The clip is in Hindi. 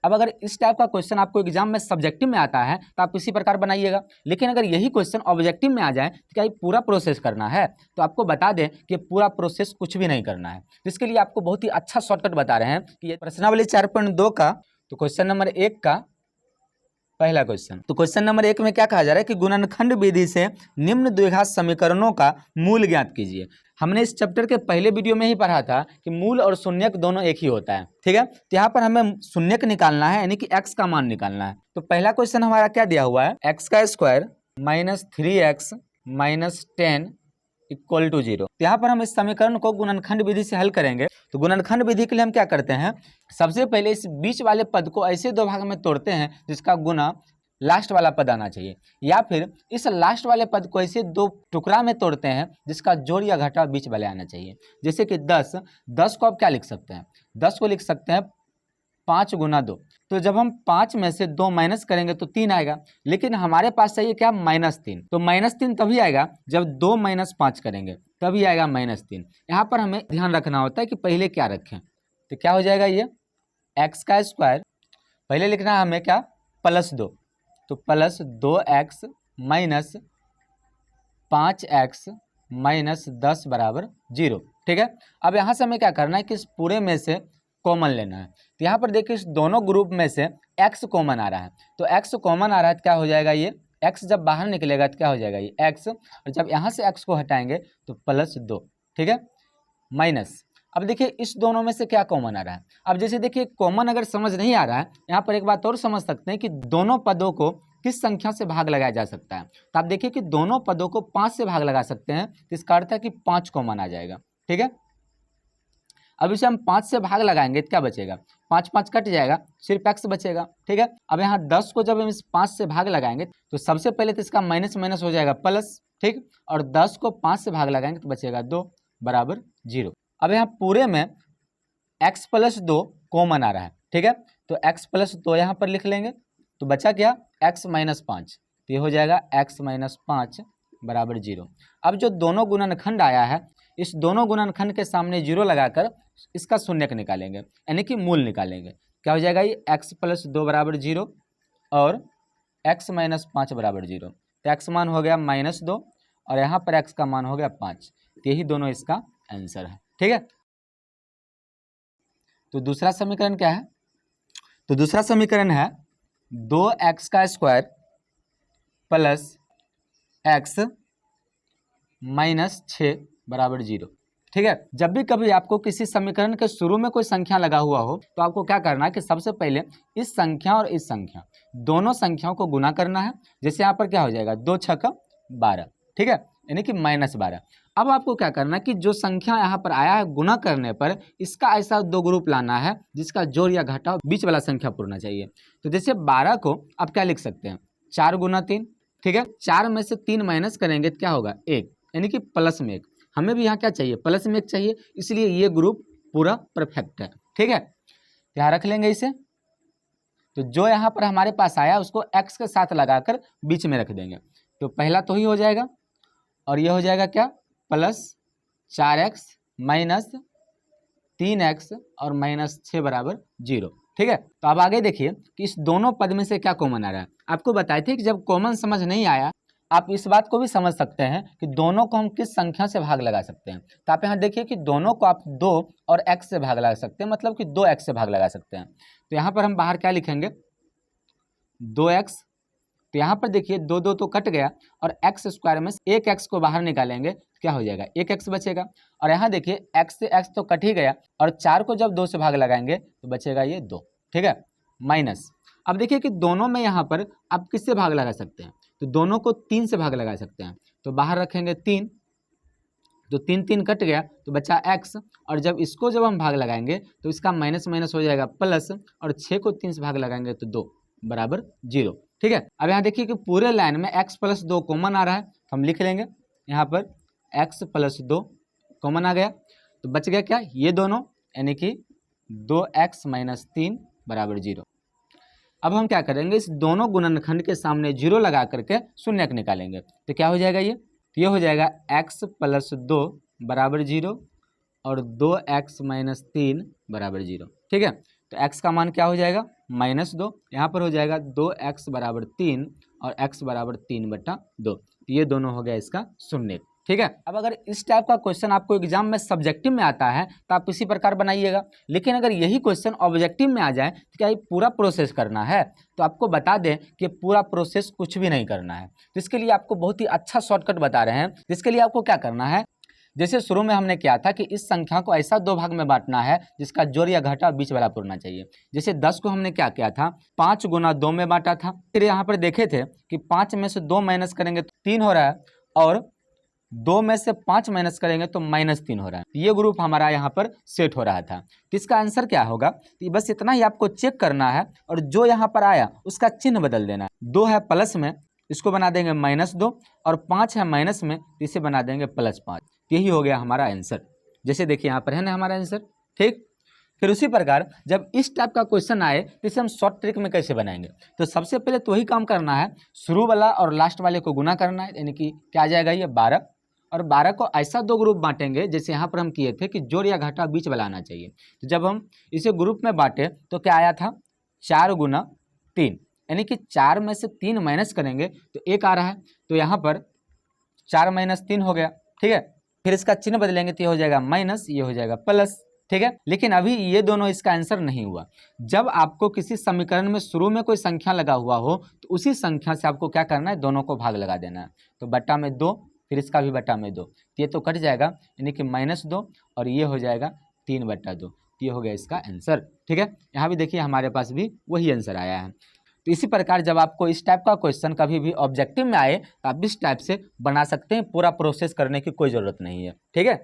अब अगर इस टाइप का क्वेश्चन आपको एग्जाम में सब्जेक्टिव में आता है तो आप इसी प्रकार बनाइएगा, लेकिन अगर यही क्वेश्चन ऑब्जेक्टिव में आ जाए तो क्या ये पूरा प्रोसेस करना है? तो आपको बता दें कि पूरा प्रोसेस कुछ भी नहीं करना है। इसके लिए आपको बहुत ही अच्छा शॉर्टकट बता रहे हैं कि ये प्रश्नावली 4.2 का तो क्वेश्चन नंबर 1 का पहला क्वेश्चन। तो क्वेश्चन नंबर 1 में क्या कहा जा रहा है कि गुणनखंड विधि से निम्न द्विघात समीकरणों का मूल ज्ञात कीजिए। हमने इस चैप्टर के पहले वीडियो में ही पढ़ा था कि मूल और शून्यक दोनों एक ही होता है, ठीक है। तो यहाँ पर हमें शून्यक निकालना है, यानी कि x का मान निकालना है। तो पहला क्वेश्चन हमारा क्या दिया हुआ है, x का square minus 3x minus 10 equal to 0। तो यहाँ पर हम इस समीकरण को गुणनखंड विधि से हल करेंगे। तो गुणनखंड विधि के लिए हम क्या करते हैं, सबसे पहले इस बीच वाले पद को ऐसे दो भाग में तोड़ते हैं जिसका गुना लास्ट वाला पद आना चाहिए, या फिर इस लास्ट वाले पद को ऐसे दो टुकड़ा में तोड़ते हैं जिसका जोड़ या घटा बीच वाले आना चाहिए। जैसे कि 10 को आप क्या लिख सकते हैं, 10 को लिख सकते हैं 5 गुना 2। तो जब हम 5 में से 2 माइनस करेंगे तो 3 आएगा, लेकिन हमारे पास चाहिए क्या, -3। तो -3 तभी आएगा जब 2 माइनस 5 करेंगे, तभी आएगा -3। यहाँ पर हमें ध्यान रखना होता है कि पहले क्या रखें। तो क्या हो जाएगा, ये x का स्क्वायर पहले लिखना है हमें क्या, +2। तो +2x माइनस 5x माइनस 10 बराबर 0, ठीक है। अब यहाँ से हमें क्या करना है कि इस पूरे में से कॉमन लेना है। तो यहाँ पर देखिए इस दोनों ग्रुप में से x कॉमन आ रहा है, तो x कॉमन आ रहा है तो क्या हो जाएगा, ये x जब बाहर निकलेगा तो क्या हो जाएगा, ये x, और जब यहाँ से x को हटाएंगे तो +2, ठीक है, माइनस। अब देखिए इस दोनों में से क्या कॉमन आ रहा है। अब जैसे देखिए कॉमन अगर समझ नहीं आ रहा है, यहाँ पर एक बात और समझ सकते हैं कि दोनों पदों को किस संख्या से भाग लगाया जा सकता है। तो आप देखिए कि दोनों पदों को 5 से भाग लगा सकते हैं, तो इसका अर्थ है कि 5 कॉमन आ जाएगा, ठीक है। अब इसे हम 5 से भाग लगाएंगे तो क्या बचेगा, 5 5 कट जाएगा, सिर्फ x बचेगा, ठीक है। अब यहाँ 10 को जब हम इस 5 से भाग लगाएंगे तो सबसे पहले तो इसका माइनस माइनस हो जाएगा प्लस, ठीक, और 10 को 5 से भाग लगाएंगे तो बचेगा 2 बराबर 0। अब यहाँ पूरे में x + 2 कॉमन आ रहा है, ठीक है, तो x + 2 यहाँ पर लिख लेंगे, तो बचा क्या, x - 5, तो ये हो जाएगा x - 5 बराबर 0। अब जो दोनों गुणनखंड आया है, इस दोनों गुणनखंड के सामने 0 लगाकर इसका शून्यक निकालेंगे, यानी कि मूल निकालेंगे। क्या हो जाएगा, ये x + 2 बराबर 0 और x - 5 बराबर 0। तो x मान हो गया -2 और यहाँ पर x का मान हो गया 5, तो यही दोनों इसका आंसर है, ठीक है। तो दूसरा समीकरण क्या है, तो दूसरा समीकरण है 2x का स्क्वायर प्लस x माइनस 6 बराबर 0, ठीक है। जब भी कभी आपको किसी समीकरण के शुरू में कोई संख्या लगा हुआ हो तो आपको क्या करना है कि सबसे पहले इस संख्या और इस संख्या दोनों संख्याओं को गुना करना है। जैसे यहाँ पर क्या हो जाएगा, 2 × 12, ठीक है, यानी कि -12। अब आपको क्या करना है कि जो संख्या यहाँ पर आया है गुना करने पर इसका ऐसा 2 ग्रुप लाना है जिसका जोड़ या घटाव बीच वाला संख्या पूर्णा चाहिए। तो जैसे 12 को आप क्या लिख सकते हैं, 4 × 3, ठीक है, 4 में से 3 माइनस करेंगे तो क्या होगा, 1, यानी कि प्लस में 1। हमें भी यहाँ क्या चाहिए, प्लस में 1 चाहिए, इसलिए ये ग्रुप पूरा परफेक्ट है, ठीक है। यहाँ रख लेंगे इसे। तो जो यहाँ पर हमारे पास आया उसको x के साथ लगाकर बीच में रख देंगे, तो पहला तो ही हो जाएगा और ये हो जाएगा क्या, +4x माइनस 3x और -6 बराबर 0, ठीक है। तो अब आगे देखिए कि इस दोनों पद में से क्या कॉमन आ रहा है। आपको बताए थे कि जब कॉमन समझ नहीं आया आप इस बात को भी समझ सकते हैं कि दोनों को हम किस संख्या से भाग लगा सकते हैं। तो आप यहाँ देखिए कि दोनों को आप 2 और x से भाग लगा सकते हैं, मतलब कि 2x से भाग लगा सकते हैं। तो यहाँ पर हम बाहर क्या लिखेंगे, 2x। तो यहाँ पर देखिए 2 2 तो कट गया और x स्क्वायर में 1x को बाहर निकालेंगे क्या हो जाएगा, 1x बचेगा। और यहाँ देखिए x से x तो कट ही गया और 4 को जब 2 से भाग लगाएंगे तो बचेगा ये 2, ठीक है, माइनस। अब देखिए कि दोनों में यहाँ पर आप किससे भाग लगा सकते हैं, तो दोनों को 3 से भाग लगा सकते हैं। तो बाहर रखेंगे 3, तो 3 3 कट गया तो बचा x, और जब इसको जब हम भाग लगाएंगे तो इसका माइनस माइनस हो जाएगा प्लस, और 6 को 3 से भाग लगाएंगे तो 2 बराबर 0, ठीक है। अब यहाँ देखिए कि पूरे लाइन में x + 2 कॉमन आ रहा है, तो हम लिख लेंगे यहाँ पर x + 2 कॉमन आ गया, तो बच गया क्या, ये दोनों, यानी कि 2x - 3 बराबर 0। अब हम क्या करेंगे, इस दोनों गुणनखंड के सामने 0 लगा करके शून्यक निकालेंगे। तो क्या हो जाएगा, ये हो जाएगा x + 2 बराबर 0 और 2x - 3 बराबर 0, ठीक है। तो x का मान क्या हो जाएगा, -2, यहाँ पर हो जाएगा 2x बराबर 3 और x बराबर 3/2। ये दोनों हो गया इसका शून्य। ठीक है। अब अगर इस टाइप का क्वेश्चन आपको एग्जाम में सब्जेक्टिव में आता है तो आप इसी प्रकार बनाइएगा, लेकिन अगर यही क्वेश्चन ऑब्जेक्टिव में आ जाए तो क्या ये पूरा प्रोसेस करना है? तो आपको बता दें कि पूरा प्रोसेस कुछ भी नहीं करना है। तो इसके लिए आपको बहुत ही अच्छा शॉर्टकट बता रहे हैं, जिसके लिए आपको क्या करना है, जैसे शुरू में हमने किया था कि इस संख्या को ऐसा 2 भाग में बांटना है जिसका जोड़ या घटा बीच वाला पूरना चाहिए। जैसे 10 को हमने क्या किया था, 5 गुना 2 में बांटा था। फिर यहाँ पर देखे थे कि 5 में से 2 माइनस करेंगे तो 3 हो रहा है, और 2 में से 5 माइनस करेंगे तो -3 हो रहा है। ये ग्रुप हमारा यहाँ पर सेट हो रहा था। तो इसका आंसर क्या होगा, तो बस इतना ही आपको चेक करना है, और जो यहाँ पर आया उसका चिन्ह बदल देना है। 2 है प्लस में, इसको बना देंगे -2, और 5 है माइनस में, तो इसे बना देंगे +5। यही हो गया हमारा आंसर। जैसे देखिए यहाँ पर है ना हमारा आंसर। ठीक। फिर उसी प्रकार जब इस टाइप का क्वेश्चन आए तो इसे हम शॉर्ट ट्रिक में कैसे बनाएंगे, तो सबसे पहले तो वही काम करना है, शुरू वाला और लास्ट वाले को गुना करना है, यानी कि क्या आ जाएगा ये 12, और 12 को ऐसा 2 ग्रुप बांटेंगे जैसे यहाँ पर हम किए थे कि जोड़ या घाटा बीच वाला आना चाहिए। तो जब हम इसे ग्रुप में बांटे तो क्या आया था, 4 गुना 3, यानी कि 4 में से 3 माइनस करेंगे तो 1 आ रहा है। तो यहाँ पर 4 - 3 हो गया। ठीक है। फिर इसका चिन्ह बदलेंगे तो ये हो जाएगा माइनस, ये हो जाएगा प्लस। ठीक है। लेकिन अभी ये दोनों इसका आंसर नहीं हुआ। जब आपको किसी समीकरण में शुरू में कोई संख्या लगा हुआ हो तो उसी संख्या से आपको क्या करना है, दोनों को भाग लगा देना है। तो बट्टा में 2, फिर इसका भी बट्टा में 2, ये तो कट जाएगा, यानी कि -2, और ये हो जाएगा 3/2। ये हो गया इसका आंसर। ठीक है। यहाँ भी देखिए हमारे पास भी वही आंसर आया है। तो इसी प्रकार जब आपको इस टाइप का क्वेश्चन कभी भी ऑब्जेक्टिव में आए तो आप इस टाइप से बना सकते हैं, पूरा प्रोसेस करने की कोई ज़रूरत नहीं है। ठीक है।